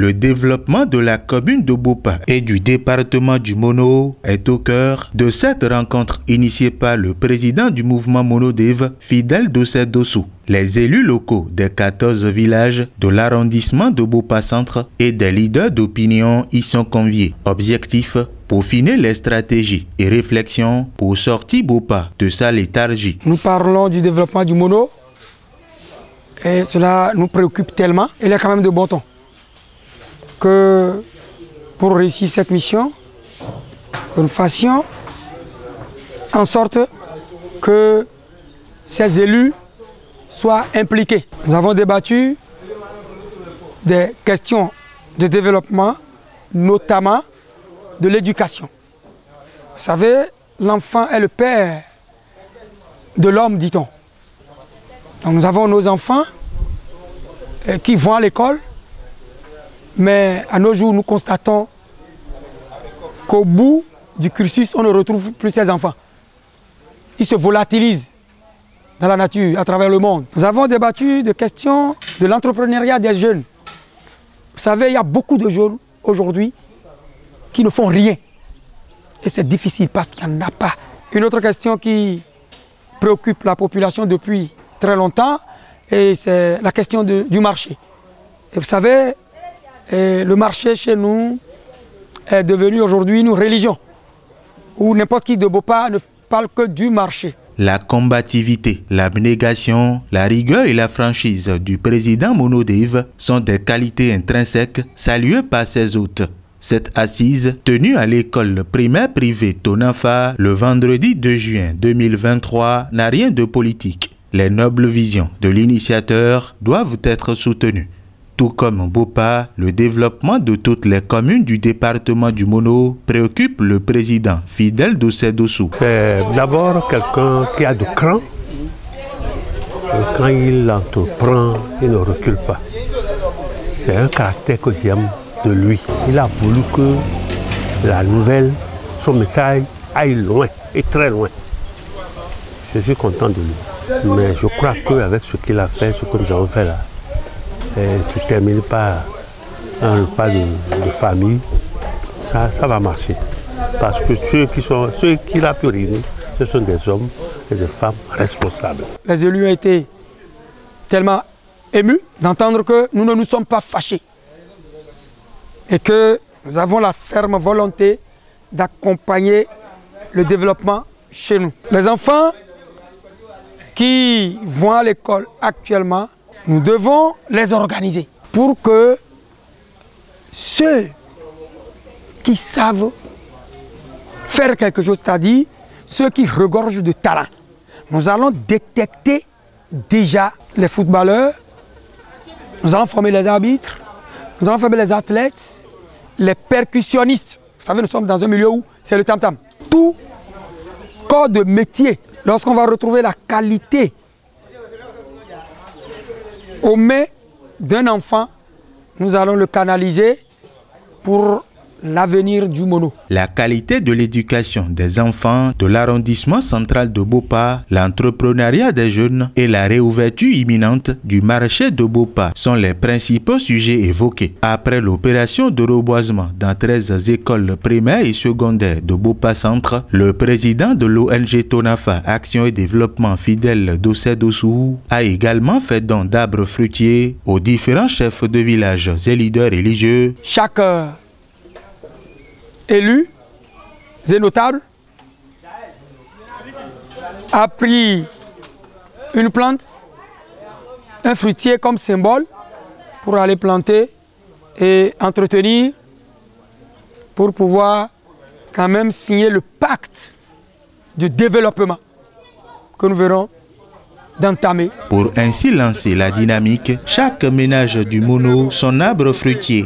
Le développement de la commune de Bopa et du département du Mono est au cœur de cette rencontre initiée par le président du mouvement Monodev, Fidèle Dossé Dossou. Les élus locaux des 14 villages de l'arrondissement de Bopa Centre et des leaders d'opinion y sont conviés. Objectif: peaufiner les stratégies et réflexions pour sortir Bopa de sa léthargie. Nous parlons du développement du mono et cela nous préoccupe tellement. Il est quand même de bon ton que pour réussir cette mission, que nous fassions en sorte que ces élus soient impliqués. Nous avons débattu des questions de développement, notamment de l'éducation. Vous savez, l'enfant est le père de l'homme, dit-on. Donc nous avons nos enfants qui vont à l'école, mais à nos jours, nous constatons qu'au bout du cursus, on ne retrouve plus ces enfants. Ils se volatilisent dans la nature, à travers le monde. Nous avons débattu de questions de l'entrepreneuriat des jeunes. Vous savez, il y a beaucoup de jeunes aujourd'hui qui ne font rien. Et c'est difficile parce qu'il n'y en a pas. Une autre question qui préoccupe la population depuis très longtemps, et c'est la question du marché. Et vous savez, le marché chez nous est devenu aujourd'hui une religion, où n'importe qui de Bopa ne parle que du marché. La combativité, l'abnégation, la rigueur et la franchise du président Monodev sont des qualités intrinsèques saluées par ses hôtes. Cette assise, tenue à l'école primaire privée Tonafa le vendredi 2 juin 2023, n'a rien de politique. Les nobles visions de l'initiateur doivent être soutenues. Tout comme Bopa, le développement de toutes les communes du département du Mono préoccupe le président Fidèle Dossé Dossou. C'est d'abord quelqu'un qui a du cran. Quand il entreprend, il ne recule pas. C'est un caractère que j'aime de lui. Il a voulu que la nouvelle, son message aille loin et très loin. Je suis content de lui. Mais je crois qu'avec ce qu'il a fait, ce que nous avons fait là, se termine par un repas de famille, ça va marcher. Parce que ceux qu'il a pu réunir, ce sont des hommes et des femmes responsables. Les élus ont été tellement émus d'entendre que nous ne nous sommes pas fâchés et que nous avons la ferme volonté d'accompagner le développement chez nous. Les enfants qui vont à l'école actuellement, nous devons les organiser pour que ceux qui savent faire quelque chose, c'est-à-dire ceux qui regorgent de talent, nous allons détecter déjà les footballeurs, nous allons former les arbitres, nous allons former les athlètes, les percussionnistes. Vous savez, nous sommes dans un milieu où c'est le tam-tam. Tout corps de métier, lorsqu'on va retrouver la qualité aux mains d'un enfant, nous allons le canaliser pour l'avenir du Mono. La qualité de l'éducation des enfants de l'arrondissement central de Bopa, l'entrepreneuriat des jeunes et la réouverture imminente du marché de Bopa sont les principaux sujets évoqués. Après l'opération de reboisement dans 13 écoles primaires et secondaires de Bopa Centre, le président de l'ONG Tonafa Action et Développement Fidèle Dossé Dossou a également fait don d'arbres fruitiers aux différents chefs de village et leaders religieux. Chaque élus et notables a pris une plante, un fruitier comme symbole pour aller planter et entretenir pour pouvoir quand même signer le pacte de développement que nous verrons d'entamer. Pour ainsi lancer la dynamique, chaque ménage du Mono son arbre fruitier.